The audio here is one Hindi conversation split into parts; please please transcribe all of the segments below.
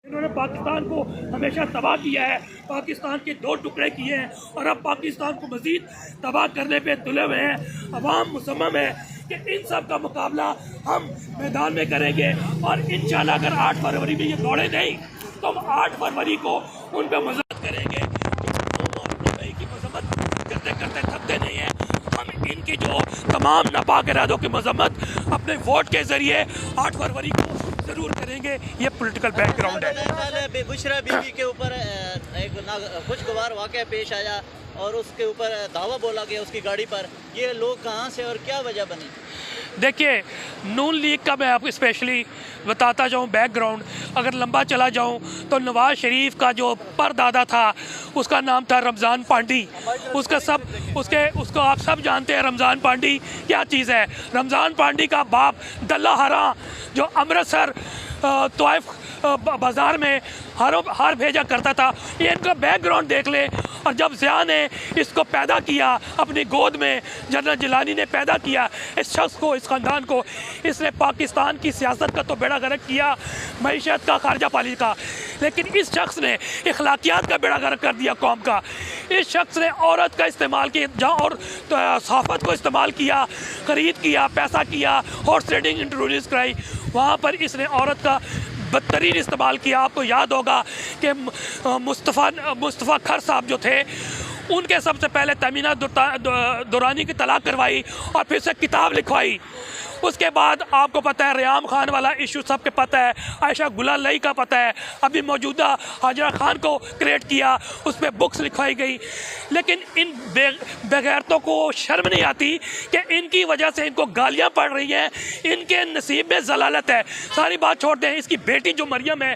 इन्होंने पाकिस्तान को हमेशा तबाह किया है, पाकिस्तान के दो टुकड़े किए हैं और अब पाकिस्तान को मजीद तबाह करने पे तुले हुए हैं। अवाम मुसम्मम है कि इन सब का मुकाबला हम मैदान में करेंगे और इंशाल्लाह अगर 8 फरवरी में ये दौड़े नहीं तो हम 8 फरवरी को उन पर मजम्मत करेंगे। की मजम्मत करते करते थकते नहीं हैं। हम इनकी जो तमाम नापाक इरादों की मजम्मत अपने वोट के जरिए 8 फरवरी को जरूर करेंगे। ये पॉलिटिकल बैकग्राउंड है। बुशरा बीबी के ऊपर एक खुशगवार वाक़या पेश आया और उसके ऊपर दावा बोला गया उसकी गाड़ी पर। ये लोग कहाँ से और क्या वजह बनी? देखिए, नून लीग का मैं आपको स्पेशली बताता जाऊँ बैकग्राउंड, अगर लंबा चला जाऊँ तो नवाज शरीफ का जो परदादा था उसका नाम था रमज़ान पांडी। उसको आप सब जानते हैं रमज़ान पांडी क्या चीज़ है। रमज़ान पांडी का बाप दल्ला हरा जो अमृतसर तोइफ बाज़ार में हार भेजा करता था। ये इनका बैकग्राउंड देख ले। और जब ज़िया ने इसको पैदा किया अपनी गोद में, जनरल जिलानी ने पैदा किया इस शख्स को, इस ख़ानदान को, इसने पाकिस्तान की सियासत का तो बेड़ा गर्क किया, मईशत का, खारजा पाली का, लेकिन इस शख्स ने अखलाकियात का बेड़ा गर्क कर दिया कौम का। इस शख्स ने औरत का इस्तेमाल किया, जहाँ और सहाफ़त को इस्तेमाल किया, ख़रीद किया, पैसा किया, हॉर्स ट्रेडिंग इंट्रोड्यूस कराई, वहाँ पर इसने औरत का बदतरीन इस्तेमाल किया। आपको याद होगा कि मुस्तफ़ा खर साहब जो थे उनके सबसे पहले तमीना दुरानी की तलाक करवाई और फिर से किताब लिखवाई। उसके बाद आपको पता है रियाम खान वाला इशू सबके पता है, आयशा गुलाल लई का पता है, अभी मौजूदा हाजरा खान को क्रिएट किया, उस पर बुक्स लिखवाई गई। लेकिन इन बेगैरतों को शर्म नहीं आती कि इनकी वजह से इनको गालियां पड़ रही हैं, इनके नसीब में जलालत है। सारी बात छोड़ दें, इसकी बेटी जो मरियम है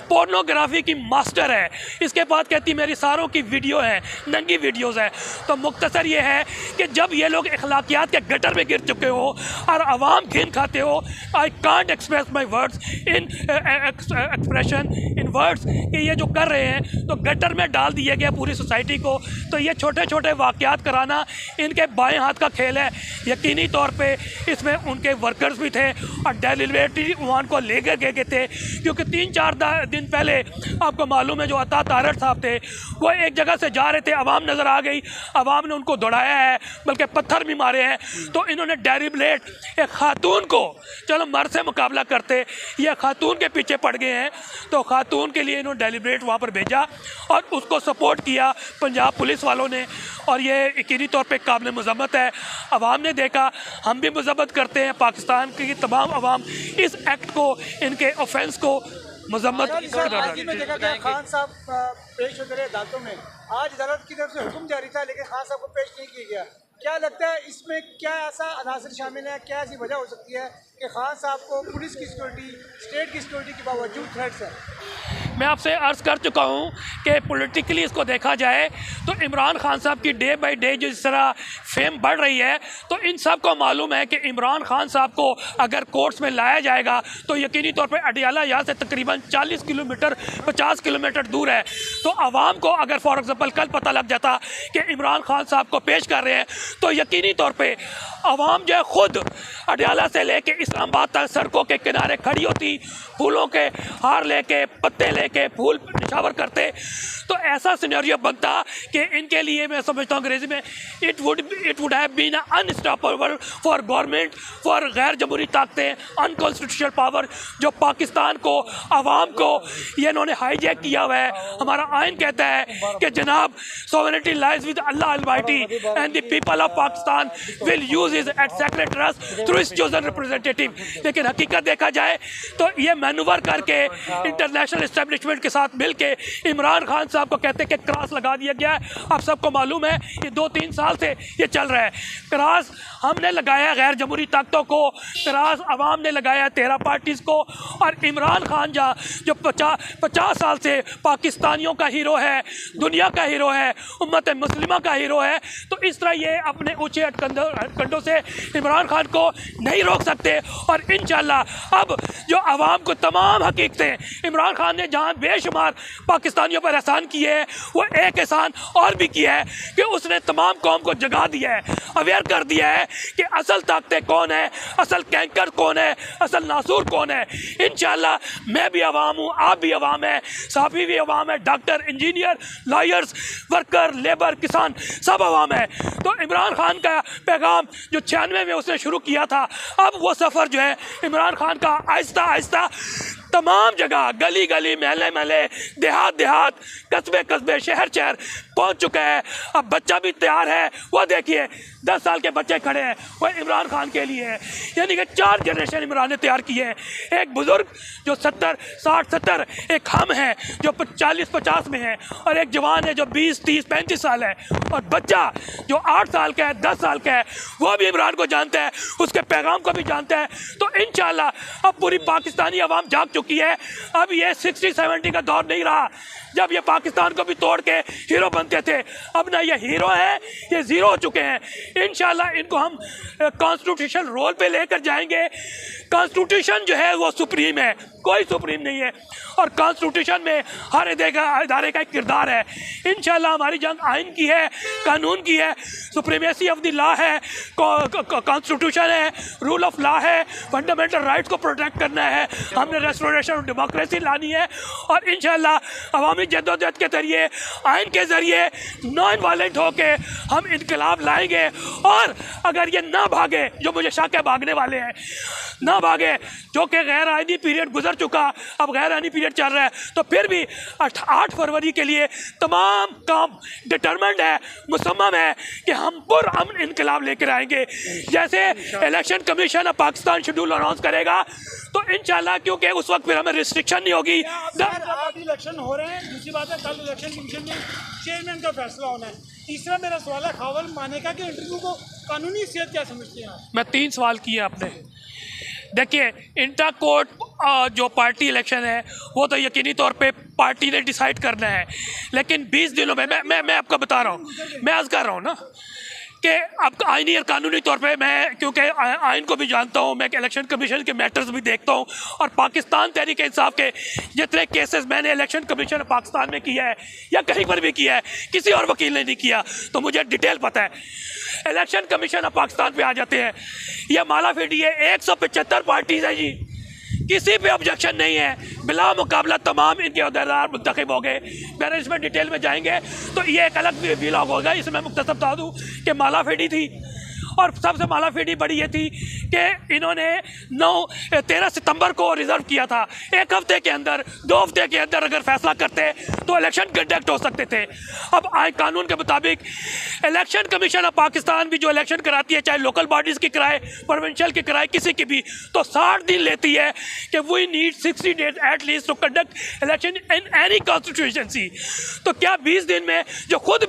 पोर्नोग्राफी की मास्टर है, इसके बाद कहती मेरी सारों की वीडियो है, नंगी वीडियोज़ है। तो मुख्तसर ये है कि जब ये लोग अखलाकियात के गटर में गिर चुके हो और आम घेन खाते हो, I can't express my words in expression in words कि ये जो कर रहे हैं तो गटर में डाल दिया गया पूरी सोसाइटी को। तो ये छोटे छोटे वाक़यात कराना इनके बाएं हाथ का खेल है। यकीनी तौर पे इसमें उनके वर्कर्स भी थे और डेलीवरेटरी वन को ले गए थे, क्योंकि 3-4 दिन पहले आपको मालूम है जो अता तारड़ साहब थे वो एक जगह से जा रहे थे, आवाम नज़र आ गई, आवाम ने उनको दौड़ाया है, बल्कि पत्थर भी मारे हैं। तो इन्होंने डेलीवरेट एक खातून को, चलो मर्द से मुकाबला करते, ये खातून के पीछे पड़ गए हैं, तो खातून के लिए इन्होंने डेलीबरेट वहाँ पर भेजा और उसको सपोर्ट किया पंजाब पुलिस वालों ने। और ये यकीनी तौर पे काबिल मज़म्मत है। अवाम ने देखा, हम भी मज़म्मत करते हैं, पाकिस्तान की तमाम अवाम इस एक्ट को, इनके ऑफेंस को मज़म्मत कर रहा है। खान साहब पेश होते रहे अदालतों में, आज अदालत की तरफ से हुक्म जारी था लेकिन खान साहब को पेश नहीं किया गया। क्या लगता है इसमें क्या ऐसा अनासर शामिल है, क्या ऐसी वजह हो सकती है कि खान साहब को पुलिस की सिक्योरिटी, स्टेट की सिक्योरिटी के बावजूद थ्रेट्स है? मैं आपसे अर्ज़ कर चुका हूँ कि पॉलिटिकली इसको देखा जाए तो इमरान खान साहब की डे बाय डे जिस तरह फेम बढ़ रही है, तो इन सब को मालूम है कि इमरान खान साहब को अगर कोर्ट्स में लाया जाएगा तो यकीनी तौर पे अडियाला यहाँ से तकरीबन 40 किलोमीटर 50 किलोमीटर दूर है। तो आवाम को अगर फॉर एग्ज़ाम्पल कल पता लग जाता कि इमरान खान साहब को पेश कर रहे हैं तो यकीनी तौर पर आवाम जो है ख़ुद अडियाला से लेके इस्लामाबाद तक सड़कों के किनारे खड़ी होती, फूलों के हार लेके, पत्ते लेके, फूल निछावर करते। तो ऐसा सिनेरियो बनता कि इनके लिए, मैं समझता हूँ अंग्रेजी में, it would have been unstoppable for government, for गैर जमहूरी ताकतें, अनकॉन्स्टिट्यूशनल पावर जो पाकिस्तान को, आवाम को ये इन्होंने हाईजैक किया हुआ है। हमारा आइन कहता है कि जनाब sovereignty lies with Allah almighty and the people of Pakistan will use his at sacred trust through his chosen representative. लेकिन हकीकत देखा जाए तो ये मैनूवर करके इंटरनेशनल एस्टेब्लिशमेंट के साथ मिलके इमरान खान साहब को कहते कि क्रॉस लगा दिया गया है। आप सबको मालूम है ये 2-3 साल से ये चल रहा है। क्रॉस हमने लगाया गैर जमहूरी ताकतों को, क्रॉस अवाम ने लगाया 13 पार्टीज़ को, और इमरान खान जो 50 साल से पाकिस्तानियों का हीरो है, दुनिया का हीरो है, उम्मत मुस्लिमा का हीरो है। तो इस तरह ये अपने ऊँचे हथकंडों से इमरान खान को नहीं रोक सकते। और इंशाल्लाह अब जो आवाम को तमाम हकीकतें, इमरान खान ने जहाँ बेशुमार पाकिस्तानियों पर एहसान किए हैं, वो एक एहसान और भी किया है कि उसने तमाम कौम को जगा दिया है, अवेयर कर दिया है कि असल ताकतें कौन है, असल कैंकर कौन है, असल नासूर कौन है। इंशाल्लाह मैं भी अवाम हूँ, आप भी अवाम है, साफी भी अवाम है, doctor, engineer, lawyers, worker, labour, किसान सब अवाम है। तो इमरान खान का पैगाम जो 96 में उसने शुरू किया था, अब वो सफ़र जो है इमरान खान का आहिस्ता आहिस्ता तमाम जगह, गली गली, महले महले, देहात देहात, कस्बे कस्बे, शहर शहर पहुंच चुका है। अब बच्चा भी तैयार है, वो देखिए 10 साल के बच्चे खड़े हैं, वो इमरान खान के लिए है। यानी कि 4 जनरेशन इमरान ने तैयार किए हैं, एक बुज़ुर्ग जो 70, 60, 70, एक हम हैं जो 40, 50 में हैं, और एक जवान है जो 20, 30, 35 साल है, और बच्चा जो 8 साल का है, 10 साल का है, वो भी इमरान को जानता है, उसके पैगाम को भी जानता है। तो इंशाल्लाह अब पूरी पाकिस्तानी अवाम जाग चुकी है। अब ये 60-70 का दौर नहीं रहा जब ये पाकिस्तान को भी तोड़ के हीरो बनते थे। अब ना ये हीरो है, ये ज़ीरो हो चुके हैं। इंशाल्लाह इनको हम कॉन्स्टिट्यूशन रोल पे लेकर जाएंगे। कॉन्स्टिट्यूशन जो है वो सुप्रीम है, कोई सुप्रीम नहीं है, और कॉन्स्टिट्यूशन में हर इदारे का एक किरदार है। इंशाल्लाह हमारी जंग आइन की है, कानून की है, सुप्रीमेसी ऑफ द लॉ है, कॉन्स्टिट्यूशन है, रूल ऑफ लॉ है, फंडामेंटल राइट्स को प्रोटेक्ट करना है, हमने रेस्टोरेशन ऑफ डेमोक्रेसी लानी है, और इंशाल्लाह अवामी जद्दोजहद के जरिए, आइन के ज़रिए नॉन वायलेंट होके हम इनकलाब लाएंगे। और अगर ये ना भागे, जो मुझे शक है भागने वाले हैं, ना भागे, जो कि गैर आइनी पीरियड गुजर चुका, अब गैर आइनी पीरियड चल रहा है, तो फिर भी 8 फरवरी के लिए तमाम काम डिटरमेंट है, मुसम्मम है कि हम पुरअमन इनकलाब लेकर आएंगे। जैसे election commission of Pakistan schedule announce करेगा, तो इंशाल्लाह, क्योंकि उस वक्त फिर हमें रिस्ट्रिक्शन नहीं होगी। आज इलेक्शन हो रहे हैं, दूसरी बात है कल इलेक्शन कमीशन में चेयरमैन का फैसला होना है। तीसरा मेरा सवाल है खावल माने का कि इंटरव्यू को कानूनी हैसियत क्या समझते हैं आप? मैं 3 सवाल किए आपने। देखिए, इंटर कोर्ट जो पार्टी इलेक्शन है वो तो यकीनी तौर पे पार्टी ने डिसाइड करना है, लेकिन 20 दिनों में मैं आपको बता रहा हूँ, मैं अर्ज़ कर रहा हूँ ना कि अब आइनी और कानूनी तौर पे मैं, क्योंकि आइन को भी जानता हूँ, मैं इलेक्शन कमीशन के मैटर्स भी देखता हूँ, और पाकिस्तान तहरीक इंसाफ के जितने केसेस मैंने इलेक्शन कमीशन पाकिस्तान में किया है या कहीं पर भी किया है, किसी और वकील ने नहीं किया, तो मुझे डिटेल पता है। इलेक्शन कमीशन ऑफ पाकिस्तान पे आ जाते हैं, यह माला फेडी है, 175 पार्टीज़ हैं जी, किसी पे ऑब्जेक्शन नहीं है, बिला मुकाबला तमाम इनके अहदेदार मुंतखब हो गए। मैनेजमेंट डिटेल में जाएंगे तो ये एक अलग व्लॉग होगा, इसमें मुख्तसर बता दूँ कि माला फेडी थी, और सबसे माला फेडी बड़ी ये थी कि इन्होंने 13 सितंबर को रिज़र्व किया था। 1 हफ्ते के अंदर, 2 हफ्ते के अंदर अगर फैसला करते तो इलेक्शन कंडक्ट हो सकते थे। अब आए कानून के मुताबिक इलेक्शन कमीशन ऑफ पाकिस्तान भी जो इलेक्शन कराती है, चाहे लोकल बॉडीज़ की कराए, प्रोविंशियल की कराए, किसी की भी, तो 60 दिन लेती है कि we need 60 days at least to conduct election in any constituency. तो क्या 20 दिन में, जो खुद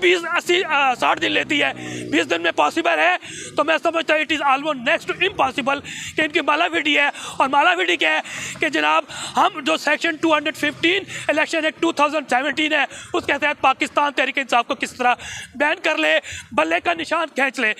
60 दिन लेती है, 20 दिन में पॉसिबल है? तो मैं समझता हूँ it is almost next to impossible कि इनकी मालाफिडी है। और मालाफिडी क्या है कि जनाब, हम जो सेक्शन 215 इलेक्शन एक्ट 2017 है, उसके तहत पाकिस्तान तहरीक इंसाफ को किस तरह बैन कर ले, बल्ले का निशान खींच ले।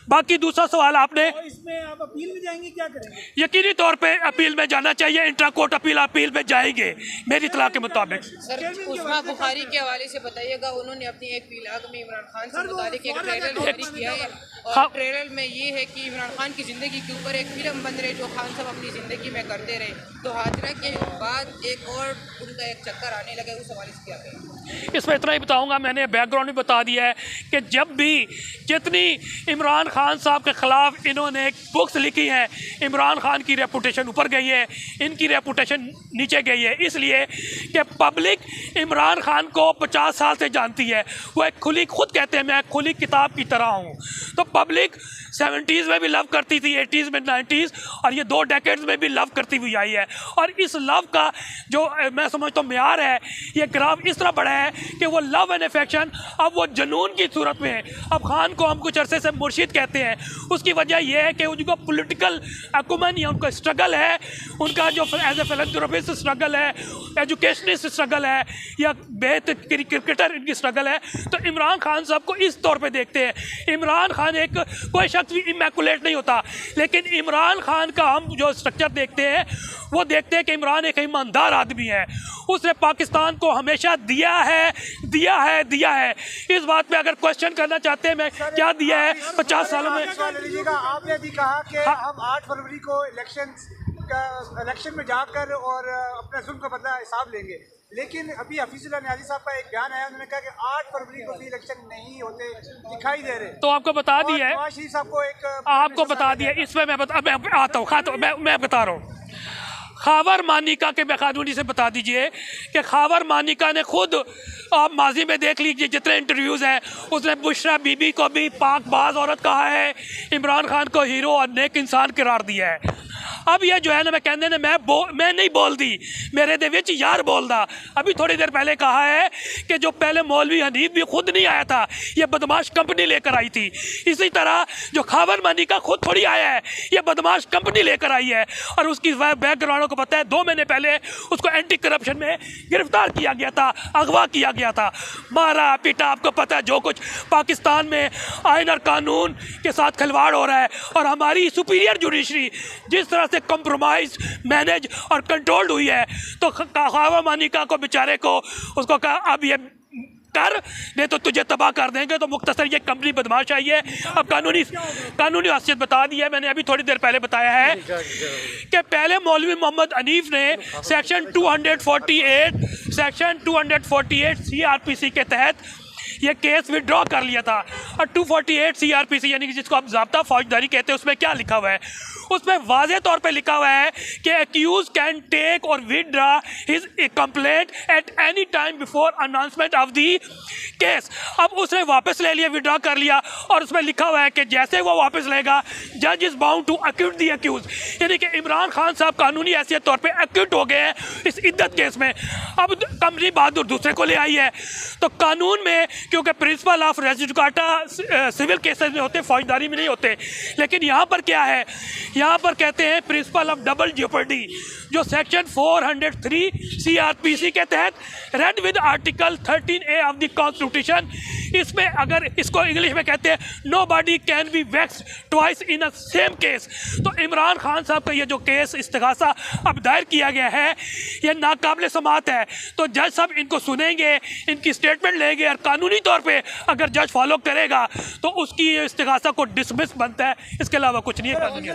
बाकी दूसरा सवाल आपने, इसमें आप अपील में जाएंगे, क्या करेंगे? यकीनी तौर पे अपील में जाना चाहिए, इंट्रा कोर्ट अपील में जाएंगे मेरी इतला के मुताबिक। सर, उस्मा बुखारी के हवाले से बताइएगा, उन्होंने अपनी एक व्लॉग में इमरान खान से मुतालिक एक ट्रेलर जारी किया है, और ट्रेलर में ये है कि इमरान खान की ज़िंदगी के ऊपर एक फिल्म बन रही जो खान साहब अपनी ज़िंदगी में करते रहे, तो हाजरा के बाद एक और उनका एक चक्कर आने लगा, उस हवाले से क्या करें? इसमें इतना ही बताऊंगा, मैंने बैकग्राउंड भी बता दिया है कि जब भी जितनी इमरान खान साहब के ख़िलाफ़ इन्होंने बुक्स लिखी हैं, इमरान खान की रेपुटेशन ऊपर गई है, इनकी रेपुटेशन नीचे गई है, इसलिए कि पब्लिक इमरान खान को 50 साल से जानती है। वो एक खुली, खुद कहते हैं मैं खुली किताब की तरह हूँ। तो पब्लिक 70s में भी लव करती थी, 80s में, 90s, और ये 2 डेकेड्स में भी लव करती हुई आई है। और इस लव का जो मैं समझता हूँ म्यार है, ये ग्राफ इस तरह बढ़ा है कि वो लव एंड अफेक्शन अब वो जुनून की सूरत में है। अब खान को हम कुछ अरसे से मुर्शिद कहते हैं, उसकी वजह यह है कि उनको पॉलिटिकल अकुमन या उनका स्ट्रगल है, उनका जो एज ए फिलैंथ्रोपिस्ट स्ट्रगल है, एजुकेशनिस्ट स्ट्रगल है, या बेहतर क्रिकेटर इनकी स्ट्रगल है। तो इमरान खान साहब को इस तौर पे देखते हैं। इमरान खान एक कोई शख्स भी इमैकुलेट नहीं होता, लेकिन इमरान खान का हम जो स्ट्रक्चर देखते हैं वो देखते हैं कि इमरान एक ईमानदार आदमी है। उसने पाकिस्तान को हमेशा दिया है। इस बात पे अगर क्वेश्चन करना चाहते हैं मैं क्या दिया है 50 सालों में। आपने भी कहा कि हम 8 फरवरी को इलेक्शन में जाकर और अपने जुल्म का बदला हिसाब लेंगे, लेकिन अभी हफीजुल्लाह न्याजी साहब का एक बयान आया, उन्होंने कहा कि 8 फरवरी को भी इलेक्शन नहीं होते दिखाई दे रहे। तो आपको बता दिया है, नवाज शरीफ साहब को आपको बता दिया, इसमें मैं आता हूँ, मैं बता रहा हूँ। खावर मानिका के कानूनी से बता दीजिए कि खावर मानिका ने खुद, आप माजी में देख लीजिए जितने इंटरव्यूज़ हैं, उसने बुशरा बीबी को भी पाकबाज औरत कहा है, इमरान खान को हीरो और नेक इंसान करार दिया है। अब ये जो है ना, मैं कहने ने मैं नहीं बोल दी, मेरे दे विच यार बोलदा। अभी थोड़ी देर पहले कहा है कि जो पहले मौलवी हनीफ भी खुद नहीं आया था, ये बदमाश कंपनी लेकर आई थी। इसी तरह जो खावर मानिका खुद थोड़ी आया है, ये बदमाश कंपनी लेकर आई है। और उसकी बैकग्राउंड को पता है, 2 महीने पहले उसको एंटी करप्शन में गिरफ्तार किया गया था, अगवा किया गया था, मारा पीटा। आपको पता है जो कुछ पाकिस्तान में आइन और कानून के साथ खिलवाड़ हो रहा है, और हमारी सुपीरियर जुडिशरी जिस तरह से कंप्रोमाइज, मैनेज और कंट्रोल्ड हुई है, तो खावर मानिका को बेचारे को उसको कहा अब ये कर, नहीं तो तुझे तबाह कर देंगे। तो मुख्तसर ये कंपनी बदमाश आई है। अब कानूनी हैसियत बता दी है, मैंने अभी थोड़ी देर पहले बताया है कि पहले मौलवी मोहम्मद हनीफ ने सेक्शन 248 CRPC के तहत ये केस विड्रॉ कर लिया था। और 248 CRPC यानी कि जिसको आप ज़ाब्ता फौजदारी कहते हैं, उसमें क्या लिखा हुआ है? उसमें वाज़े तौर पे लिखा हुआ है कि एक्यूज कैन टेक और withdraw his complaint at any time before announcement of the case. अब उसने वापस ले लिया, विड्रॉ कर लिया, और उसमें लिखा हुआ है कि जैसे वो वापस लेगा, जज is bound to acquit the accused. यानी कि इमरान खान साहब कानूनी हैसियत तौर पे एक्यूट हो गए हैं इस इद्दत केस में। अब कंपनी बहादुर दूसरे को ले आई है। तो कानून में, क्योंकि principle of res judicata civil cases में होते, फौजदारी में नहीं होते, लेकिन यहाँ पर क्या है, यहाँ पर कहते हैं प्रिंसिपल ऑफ डबल जेपर्डी, जो सेक्शन 403 CRPC के तहत read with article 13A of the constitution. इसमें अगर इसको इंग्लिश में कहते हैं nobody can be vexed twice in a same case. तो इमरान खान साहब का ये जो केस इस्तिगासा अब दायर किया गया है, ये नाकाबिले समाअत है। तो जज साहब इनको सुनेंगे, इनकी स्टेटमेंट लेंगे, और कानूनी तौर पे अगर जज फॉलो करेगा तो उसकी इस्तिगासा को डिसमिस बनता है। इसके अलावा कुछ नहीं है कानूनी।